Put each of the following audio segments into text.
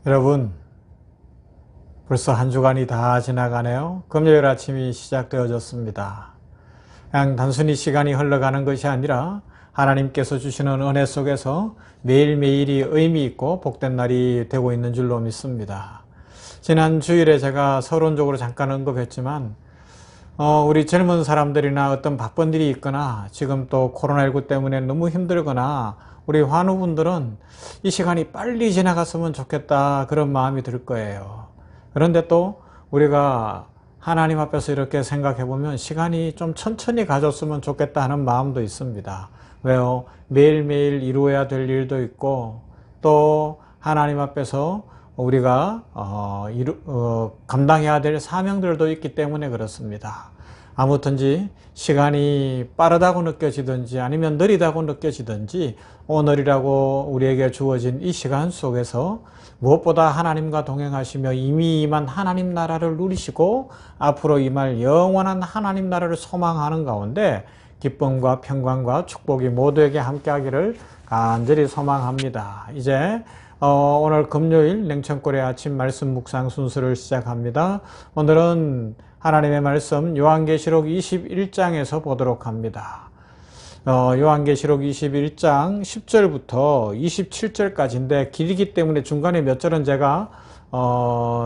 여러분, 벌써 한 주간이 다 지나가네요. 금요일 아침이 시작되어졌습니다. 그냥 단순히 시간이 흘러가는 것이 아니라 하나님께서 주시는 은혜 속에서 매일매일이 의미 있고 복된 날이 되고 있는 줄로 믿습니다. 지난 주일에 제가 서론적으로 잠깐 언급했지만 우리 젊은 사람들이나 어떤 바쁜 일이 있거나 지금 또 코로나19 때문에 너무 힘들거나 우리 환우분들은 이 시간이 빨리 지나갔으면 좋겠다 그런 마음이 들 거예요. 그런데 또 우리가 하나님 앞에서 이렇게 생각해 보면 시간이 좀 천천히 가졌으면 좋겠다 하는 마음도 있습니다. 왜요? 매일매일 이루어야 될 일도 있고 또 하나님 앞에서 우리가 감당해야 될 사명들도 있기 때문에 그렇습니다. 아무튼지 시간이 빠르다고 느껴지든지 아니면 느리다고 느껴지든지 오늘이라고 우리에게 주어진 이 시간 속에서 무엇보다 하나님과 동행하시며 이미 임한 하나님 나라를 누리시고 앞으로 임할 영원한 하나님 나라를 소망하는 가운데 기쁨과 평강과 축복이 모두에게 함께하기를 간절히 소망합니다. 이제 오늘 금요일 냉천골의 아침 말씀 묵상 순서를 시작합니다. 오늘은 하나님의 말씀 요한계시록 21장에서 보도록 합니다. 요한계시록 21장 10절부터 27절까지인데 길기 때문에 중간에 몇 절은 제가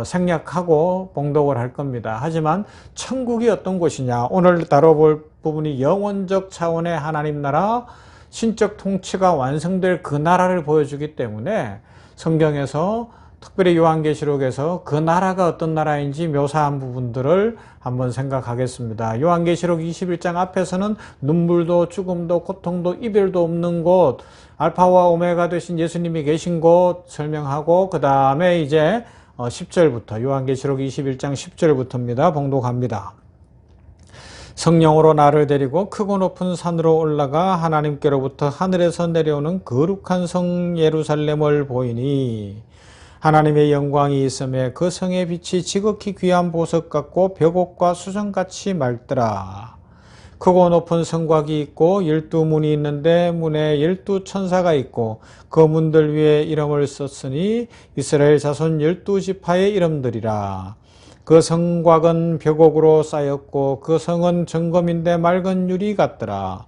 생략하고 봉독을 할 겁니다. 하지만 천국이 어떤 곳이냐, 오늘 다뤄볼 부분이 영원적 차원의 하나님 나라, 신적 통치가 완성될 그 나라를 보여주기 때문에 성경에서 특별히 요한계시록에서 그 나라가 어떤 나라인지 묘사한 부분들을 한번 생각하겠습니다. 요한계시록 21장 앞에서는 눈물도 죽음도 고통도 이별도 없는 곳, 알파와 오메가 되신 예수님이 계신 곳 설명하고 그 다음에 이제 10절부터 요한계시록 21장 10절부터입니다. 봉독합니다. 성령으로 나를 데리고 크고 높은 산으로 올라가 하나님께로부터 하늘에서 내려오는 거룩한 성 예루살렘을 보이니 하나님의 영광이 있음에 그 성의 빛이 지극히 귀한 보석 같고 벽옥과 수정같이 맑더라. 크고 높은 성곽이 있고 12문이 있는데 문에 12천사가 있고 그 문들 위에 이름을 썼으니 이스라엘 자손 12지파의 이름들이라. 그 성곽은 벽옥으로 쌓였고 그 성은 정금인데 맑은 유리 같더라.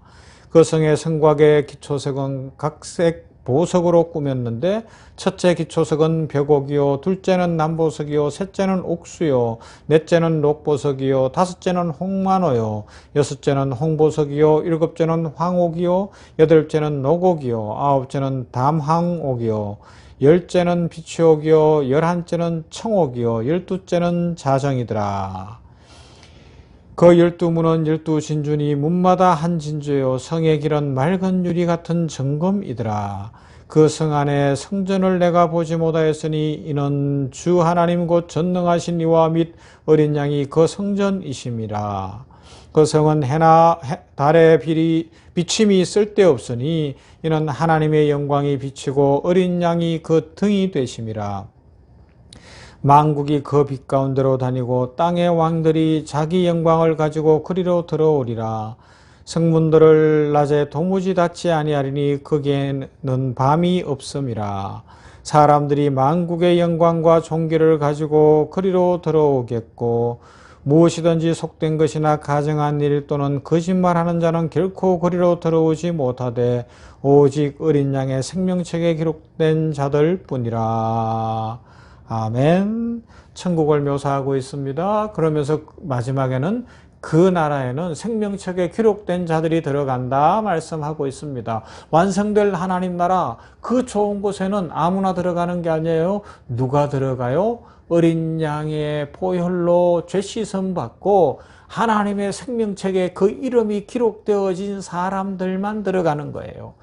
그 성의 성곽의 기초석은 각색 보석으로 꾸몄는데 첫째 기초석은 벽옥이요, 둘째는 남보석이요, 셋째는 옥수요, 넷째는 녹보석이요, 다섯째는 홍만호요, 여섯째는 홍보석이요, 일곱째는 황옥이요, 여덟째는 녹옥이요, 아홉째는 담황옥이요, 열째는 비추옥이요, 열한째는 청옥이요, 열두째는 자정이더라. 그 12문은 12진주니 문마다 한 진주요, 성의 길은 맑은 유리 같은 정금이더라. 그 성 안에 성전을 내가 보지 못하였으니 이는 주 하나님 곧 전능하신 이와 및 어린 양이 그 성전이심이라. 그 성은 해나 달의 비침이 쓸데없으니 이는 하나님의 영광이 비치고 어린 양이 그 등이 되심이라. 만국이 그 빛 가운데로 다니고 땅의 왕들이 자기 영광을 가지고 그리로 들어오리라. 성문들을 낮에 도무지 닫지 아니하리니 거기에는 밤이 없음이라. 사람들이 만국의 영광과 존귀를 가지고 그리로 들어오겠고 무엇이든지 속된 것이나 가정한 일 또는 거짓말하는 자는 결코 그리로 들어오지 못하되 오직 어린 양의 생명책에 기록된 자들 뿐이라. 아멘. 천국을 묘사하고 있습니다. 그러면서 마지막에는 그 나라에는 생명책에 기록된 자들이 들어간다 말씀하고 있습니다. 완성될 하나님 나라, 그 좋은 곳에는 아무나 들어가는 게 아니에요. 누가 들어가요? 어린 양의 보혈로 죄 씻음 받고 하나님의 생명책에 그 이름이 기록되어진 사람들만 들어가는 거예요.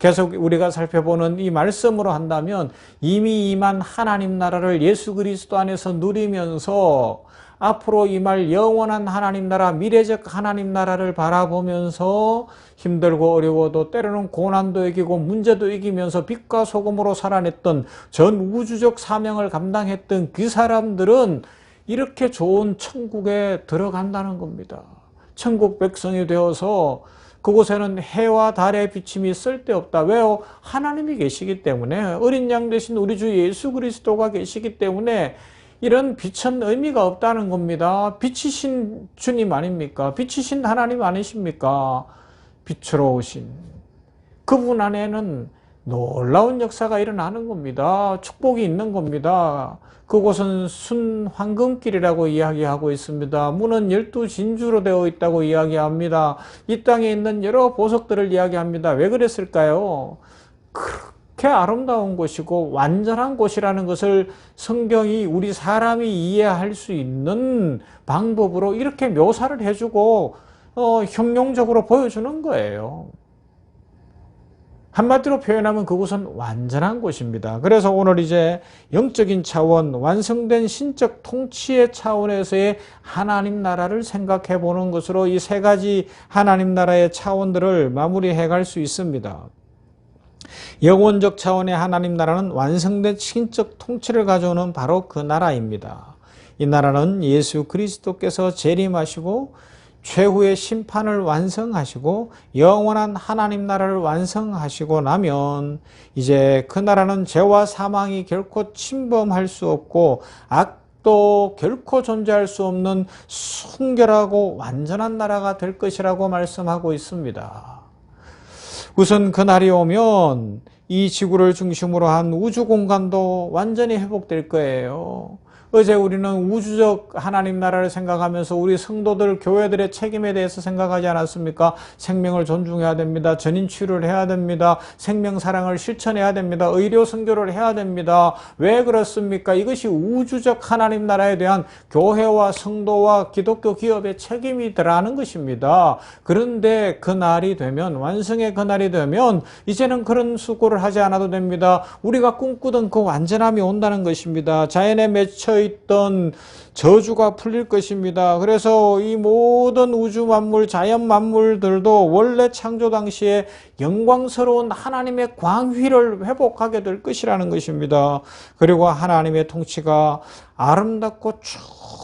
계속 우리가 살펴보는 이 말씀으로 한다면 이미 임한 하나님 나라를 예수 그리스도 안에서 누리면서 앞으로 임할 영원한 하나님 나라, 미래적 하나님 나라를 바라보면서 힘들고 어려워도 때로는 고난도 이기고 문제도 이기면서 빛과 소금으로 살아냈던 전 우주적 사명을 감당했던 그 사람들은 이렇게 좋은 천국에 들어간다는 겁니다. 천국 백성이 되어서 그곳에는 해와 달의 비침이 쓸데없다. 왜요? 하나님이 계시기 때문에, 어린 양 대신 우리 주 예수 그리스도가 계시기 때문에 이런 빛은 의미가 없다는 겁니다. 빛이신 주님 아닙니까? 빛이신 하나님 아니십니까? 빛으로 오신 그분 안에는 놀라운 역사가 일어나는 겁니다. 축복이 있는 겁니다. 그곳은 순황금길이라고 이야기하고 있습니다. 문은 12진주로 되어 있다고 이야기합니다. 이 땅에 있는 여러 보석들을 이야기합니다. 왜 그랬을까요? 그렇게 아름다운 곳이고 완전한 곳이라는 것을 성경이 우리 사람이 이해할 수 있는 방법으로 이렇게 묘사를 해주고 형용적으로 보여주는 거예요. 한마디로 표현하면 그곳은 완전한 곳입니다. 그래서 오늘 이제 영적인 차원, 완성된 신적 통치의 차원에서의 하나님 나라를 생각해 보는 것으로 이 세 가지 하나님 나라의 차원들을 마무리해 갈 수 있습니다. 영혼적 차원의 하나님 나라는 완성된 신적 통치를 가져오는 바로 그 나라입니다. 이 나라는 예수 그리스도께서 재림하시고 최후의 심판을 완성하시고 영원한 하나님 나라를 완성하시고 나면 이제 그 나라는 죄와 사망이 결코 침범할 수 없고 악도 결코 존재할 수 없는 순결하고 완전한 나라가 될 것이라고 말씀하고 있습니다. 우선 그 날이 오면 이 지구를 중심으로 한 우주 공간도 완전히 회복될 거예요. 어제 우리는 우주적 하나님 나라를 생각하면서 우리 성도들, 교회들의 책임에 대해서 생각하지 않았습니까? 생명을 존중해야 됩니다. 전인 치유를 해야 됩니다. 생명 사랑을 실천해야 됩니다. 의료 선교를 해야 됩니다. 왜 그렇습니까? 이것이 우주적 하나님 나라에 대한 교회와 성도와 기독교 기업의 책임이더라는 것입니다. 그런데 그 날이 되면, 완성의 그 날이 되면 이제는 그런 수고를 하지 않아도 됩니다. 우리가 꿈꾸던 그 완전함이 온다는 것입니다. 자연에 맺혀 있던 저주가 풀릴 것입니다. 그래서 이 모든 우주 만물, 자연 만물들도 원래 창조 당시에 영광스러운 하나님의 광휘를 회복하게 될 것이라는 것입니다. 그리고 하나님의 통치가 아름답고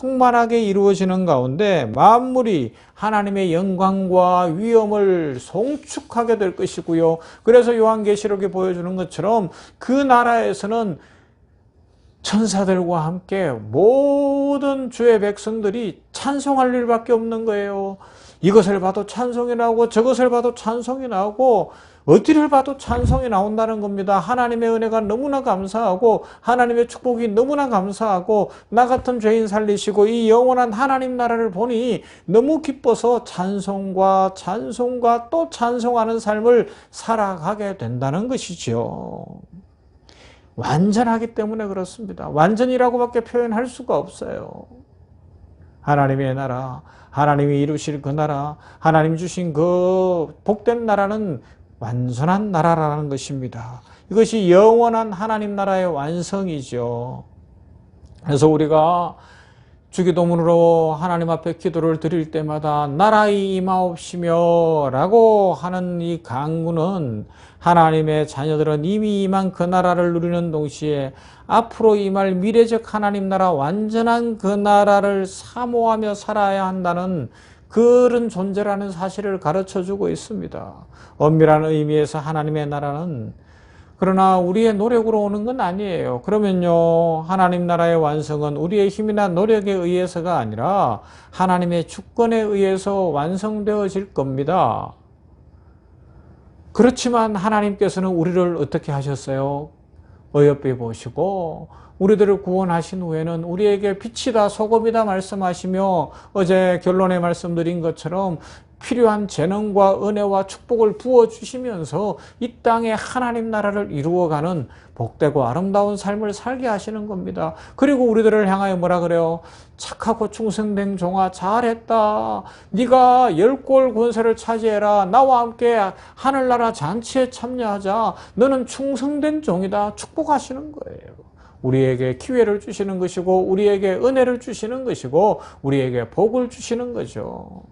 충만하게 이루어지는 가운데 만물이 하나님의 영광과 위엄을 송축하게 될 것이고요. 그래서 요한계시록이 보여주는 것처럼 그 나라에서는 천사들과 함께 모든 주의 백성들이 찬송할 일밖에 없는 거예요. 이것을 봐도 찬송이 나오고 저것을 봐도 찬송이 나오고 어디를 봐도 찬송이 나온다는 겁니다. 하나님의 은혜가 너무나 감사하고 하나님의 축복이 너무나 감사하고 나 같은 죄인 살리시고 이 영원한 하나님 나라를 보니 너무 기뻐서 찬송과 또 찬송하는 삶을 살아가게 된다는 것이죠. 완전하기 때문에 그렇습니다. 완전이라고밖에 표현할 수가 없어요. 하나님의 나라, 하나님이 이루실 그 나라, 하나님 주신 그 복된 나라는 완전한 나라라는 것입니다. 이것이 영원한 하나님 나라의 완성이죠. 그래서 우리가 주기도문으로 하나님 앞에 기도를 드릴 때마다 나라의 임하옵시며 라고 하는 이 강구는 하나님의 자녀들은 이미 임한 그 나라를 누리는 동시에 앞으로 임할 미래적 하나님 나라, 완전한 그 나라를 사모하며 살아야 한다는 그런 존재라는 사실을 가르쳐주고 있습니다. 엄밀한 의미에서 하나님의 나라는 그러나 우리의 노력으로 오는 건 아니에요. 그러면요, 하나님 나라의 완성은 우리의 힘이나 노력에 의해서가 아니라 하나님의 주권에 의해서 완성되어질 겁니다. 그렇지만 하나님께서는 우리를 어떻게 하셨어요? 어여삐 보시고 우리들을 구원하신 후에는 우리에게 빛이다 소금이다 말씀하시며 어제 결론에 말씀드린 것처럼 필요한 재능과 은혜와 축복을 부어주시면서 이 땅에 하나님 나라를 이루어가는 복되고 아름다운 삶을 살게 하시는 겁니다. 그리고 우리들을 향하여 뭐라 그래요? 착하고 충성된 종아 잘했다. 네가 10골 권세를 차지해라. 나와 함께 하늘나라 잔치에 참여하자. 너는 충성된 종이다. 축복하시는 거예요. 우리에게 기회를 주시는 것이고 우리에게 은혜를 주시는 것이고 우리에게 복을 주시는 거죠.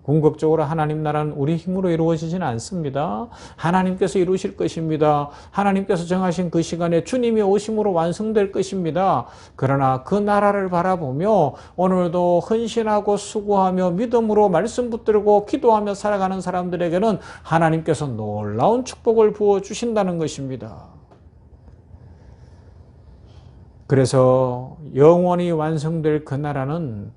궁극적으로 하나님 나라는 우리 힘으로 이루어지지는 않습니다. 하나님께서 이루실 것입니다. 하나님께서 정하신 그 시간에 주님이 오심으로 완성될 것입니다. 그러나 그 나라를 바라보며 오늘도 헌신하고 수고하며 믿음으로 말씀 붙들고 기도하며 살아가는 사람들에게는 하나님께서 놀라운 축복을 부어주신다는 것입니다. 그래서 영원히 완성될 그 나라는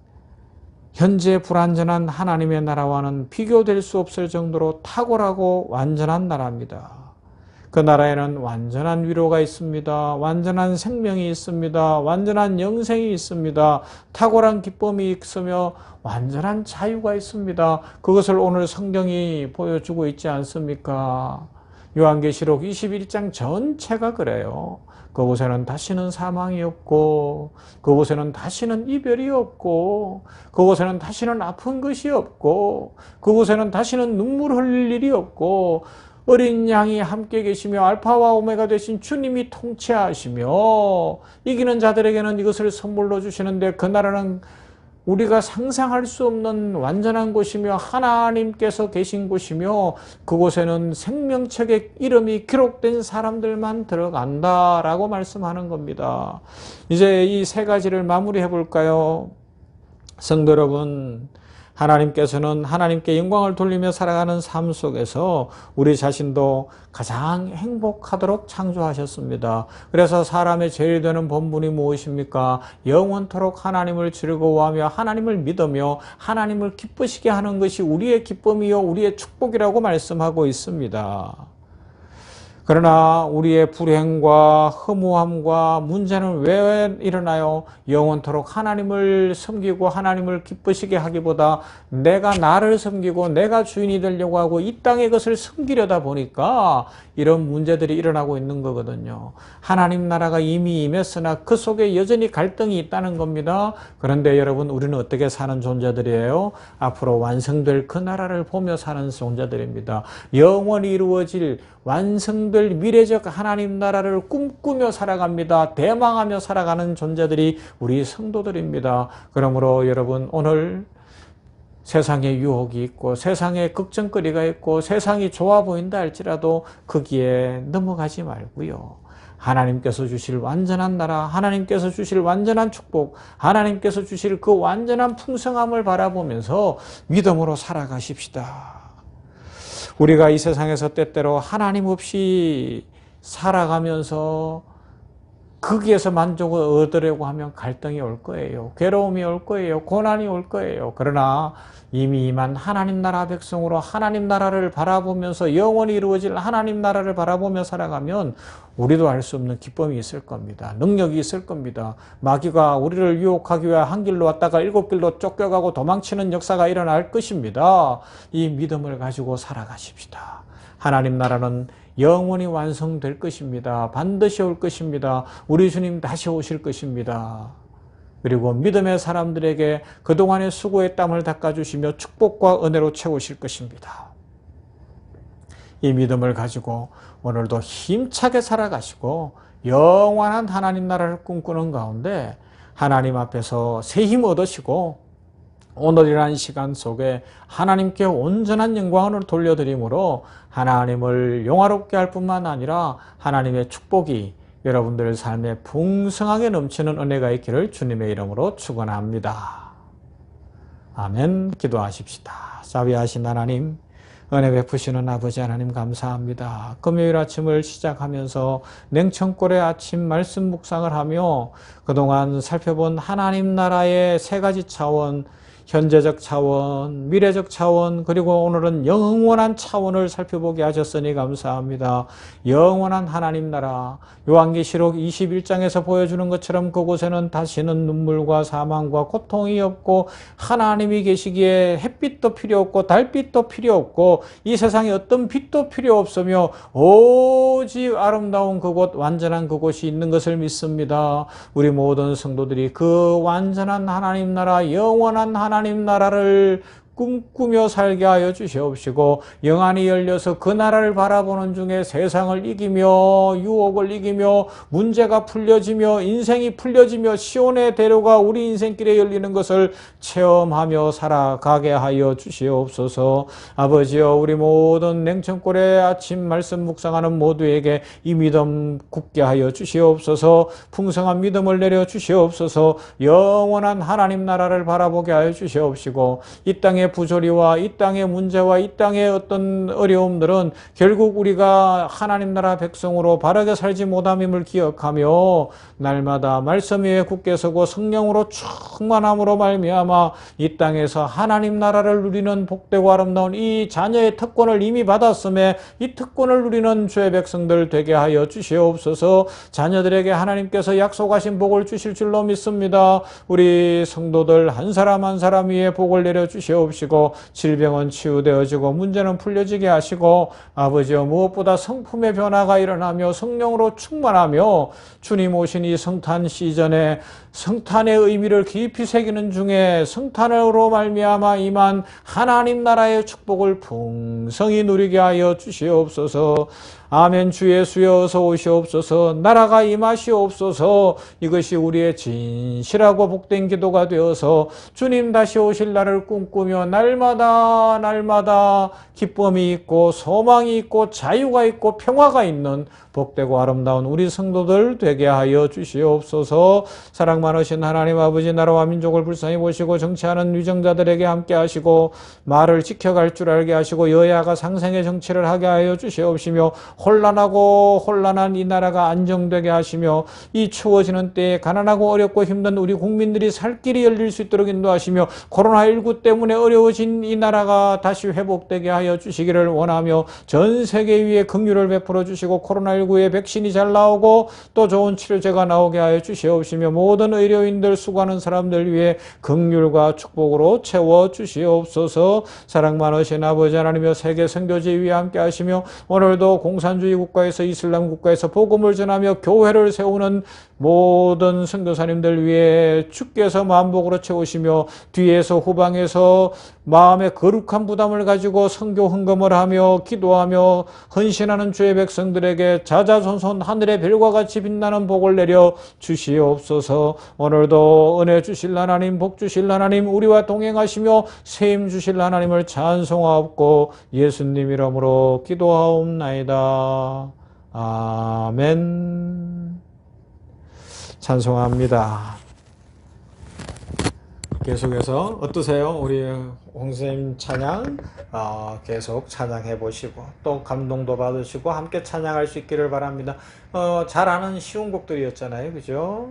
현재 불완전한 하나님의 나라와는 비교될 수 없을 정도로 탁월하고 완전한 나라입니다. 그 나라에는 완전한 위로가 있습니다. 완전한 생명이 있습니다. 완전한 영생이 있습니다. 탁월한 기쁨이 있으며 완전한 자유가 있습니다. 그것을 오늘 성경이 보여주고 있지 않습니까? 요한계시록 21장 전체가 그래요. 그곳에는 다시는 사망이 없고, 그곳에는 다시는 이별이 없고, 그곳에는 다시는 아픈 것이 없고, 그곳에는 다시는 눈물 흘릴 일이 없고, 어린 양이 함께 계시며 알파와 오메가 되신 주님이 통치하시며 이기는 자들에게는 이것을 선물로 주시는데, 그 나라는 우리가 상상할 수 없는 완전한 곳이며 하나님께서 계신 곳이며 그곳에는 생명책에 이름이 기록된 사람들만 들어간다라고 말씀하는 겁니다. 이제 이 세 가지를 마무리해 볼까요? 성도 여러분, 하나님께서는 하나님께 영광을 돌리며 살아가는 삶 속에서 우리 자신도 가장 행복하도록 창조하셨습니다. 그래서 사람의 제일 되는 본분이 무엇입니까? 영원토록 하나님을 즐거워하며 하나님을 믿으며 하나님을 기쁘시게 하는 것이 우리의 기쁨이요 우리의 축복이라고 말씀하고 있습니다. 그러나 우리의 불행과 허무함과 문제는 왜 일어나요? 영원토록 하나님을 섬기고 하나님을 기쁘시게 하기보다 내가 나를 섬기고 내가 주인이 되려고 하고 이 땅의 것을 섬기려다 보니까 이런 문제들이 일어나고 있는 거거든요. 하나님 나라가 이미 임했으나 그 속에 여전히 갈등이 있다는 겁니다. 그런데 여러분, 우리는 어떻게 사는 존재들이에요? 앞으로 완성될 그 나라를 보며 사는 존재들입니다. 영원히 이루어질 완성될 미래적 하나님 나라를 꿈꾸며 살아갑니다. 대망하며 살아가는 존재들이 우리 성도들입니다. 그러므로 여러분, 오늘 세상에 유혹이 있고 세상에 걱정거리가 있고 세상이 좋아 보인다 할지라도 거기에 넘어가지 말고요. 하나님께서 주실 완전한 나라, 하나님께서 주실 완전한 축복, 하나님께서 주실 그 완전한 풍성함을 바라보면서 믿음으로 살아가십시다. 우리가 이 세상에서 때때로 하나님 없이 살아가면서 거기에서 만족을 얻으려고 하면 갈등이 올 거예요. 괴로움이 올 거예요. 고난이 올 거예요. 그러나 이미 임한 하나님 나라 백성으로 하나님 나라를 바라보면서 영원히 이루어질 하나님 나라를 바라보며 살아가면 우리도 알 수 없는 기쁨이 있을 겁니다. 능력이 있을 겁니다. 마귀가 우리를 유혹하기 위해 한 길로 왔다가 7길로 쫓겨가고 도망치는 역사가 일어날 것입니다. 이 믿음을 가지고 살아가십시다. 하나님 나라는 영원히 완성될 것입니다. 반드시 올 것입니다. 우리 주님 다시 오실 것입니다. 그리고 믿음의 사람들에게 그동안의 수고의 땀을 닦아주시며 축복과 은혜로 채우실 것입니다. 이 믿음을 가지고 오늘도 힘차게 살아가시고 영원한 하나님 나라를 꿈꾸는 가운데 하나님 앞에서 새 힘 얻으시고 오늘이라는 시간 속에 하나님께 온전한 영광을 돌려드림으로 하나님을 영화롭게 할 뿐만 아니라 하나님의 축복이 여러분들의 삶에 풍성하게 넘치는 은혜가 있기를 주님의 이름으로 축원합니다. 아멘. 기도하십시다. 자비하신 하나님, 은혜 베푸시는 아버지 하나님 감사합니다. 금요일 아침을 시작하면서 냉천골의 아침 말씀 묵상을 하며 그동안 살펴본 하나님 나라의 세 가지 차원, 현재적 차원, 미래적 차원, 그리고 오늘은 영원한 차원을 살펴보게 하셨으니 감사합니다. 영원한 하나님 나라, 요한계시록 21장에서 보여주는 것처럼 그곳에는 다시는 눈물과 사망과 고통이 없고 하나님이 계시기에 햇빛도 필요 없고 달빛도 필요 없고 이 세상에 어떤 빛도 필요 없으며 오직 아름다운 그곳, 완전한 그곳이 있는 것을 믿습니다. 우리 모든 성도들이 그 완전한 하나님 나라, 영원한 하나님 나라를 꿈꾸며 살게 하여 주시옵시고 영안이 열려서 그 나라를 바라보는 중에 세상을 이기며 유혹을 이기며 문제가 풀려지며 인생이 풀려지며 시온의 대로가 우리 인생길에 열리는 것을 체험하며 살아가게 하여 주시옵소서. 아버지여, 우리 모든 냉천골의 아침 말씀 묵상하는 모두에게 이 믿음 굳게 하여 주시옵소서. 풍성한 믿음을 내려 주시옵소서. 영원한 하나님 나라를 바라보게 하여 주시옵시고 이 땅의 부조리와 이 땅의 문제와 이 땅의 어떤 어려움들은 결국 우리가 하나님 나라 백성으로 바르게 살지 못함임을 기억하며 날마다 말씀 위에 굳게 서고 성령으로 충만함으로 말미암아 이 땅에서 하나님 나라를 누리는 복되고 아름다운 이 자녀의 특권을 이미 받았음에 이 특권을 누리는 주의 백성들 되게 하여 주시옵소서. 자녀들에게 하나님께서 약속하신 복을 주실 줄로 믿습니다. 우리 성도들 한 사람 한 사람 위에 복을 내려 주시옵시고 질병은 치유되어지고 문제는 풀려지게 하시고 아버지여, 무엇보다 성품의 변화가 일어나며 성령으로 충만하며 주님 오신 이 성탄 시즌에 성탄의 의미를 깊이 새기는 중에 성탄으로 말미암아 임한 하나님 나라의 축복을 풍성히 누리게 하여 주시옵소서. 아멘. 주 예수여 어서 오시옵소서. 나라가 임하시옵소서. 이것이 우리의 진실하고 복된 기도가 되어서 주님 다시 오실 날을 꿈꾸며 날마다 기쁨이 있고 소망이 있고 자유가 있고 평화가 있는 복되고 아름다운 우리 성도들 되게 하여 주시옵소서. 사랑 많으신 하나님 아버지, 나라와 민족을 불쌍히 보시고 정치하는 위정자들에게 함께 하시고 말을 지켜갈 줄 알게 하시고 여야가 상생의 정치를 하게 하여 주시옵시며 혼란하고 혼란한 이 나라가 안정되게 하시며 이 추워지는 때에 가난하고 어렵고 힘든 우리 국민들이 살 길이 열릴 수 있도록 인도하시며 코로나19 때문에 어려워진 이 나라가 다시 회복되게 하여 주시기를 원하며 전 세계 위에 긍휼을 베풀어 주시고 코로나19의 백신이 잘 나오고 또 좋은 치료제가 나오게 하여 주시옵시며 모든 의료인들 수고하는 사람들 위해 긍휼과 축복으로 채워 주시옵소서. 사랑 많으신 아버지 하나님여, 세계 선교지 위에 함께 하시며 오늘도 공산주의 국가에서 이슬람 국가에서 복음을 전하며 교회를 세우는 모든 선교사님들 위해 주께서 만복으로 채우시며 뒤에서 후방에서 마음의 거룩한 부담을 가지고 선교 헌금을 하며 기도하며 헌신하는 주의 백성들에게 자자손손 하늘의 별과 같이 빛나는 복을 내려 주시옵소서. 오늘도 은혜 주실 하나님, 복 주실 하나님, 우리와 동행하시며 세임 주실 하나님을 찬송하옵고 예수님 이름으로 기도하옵나이다. 아멘. 찬송합니다. 계속해서 어떠세요? 우리 홍수님 찬양 계속 찬양해 보시고 또 감동도 받으시고 함께 찬양할 수 있기를 바랍니다. 잘 아는 쉬운 곡들이었잖아요, 그죠?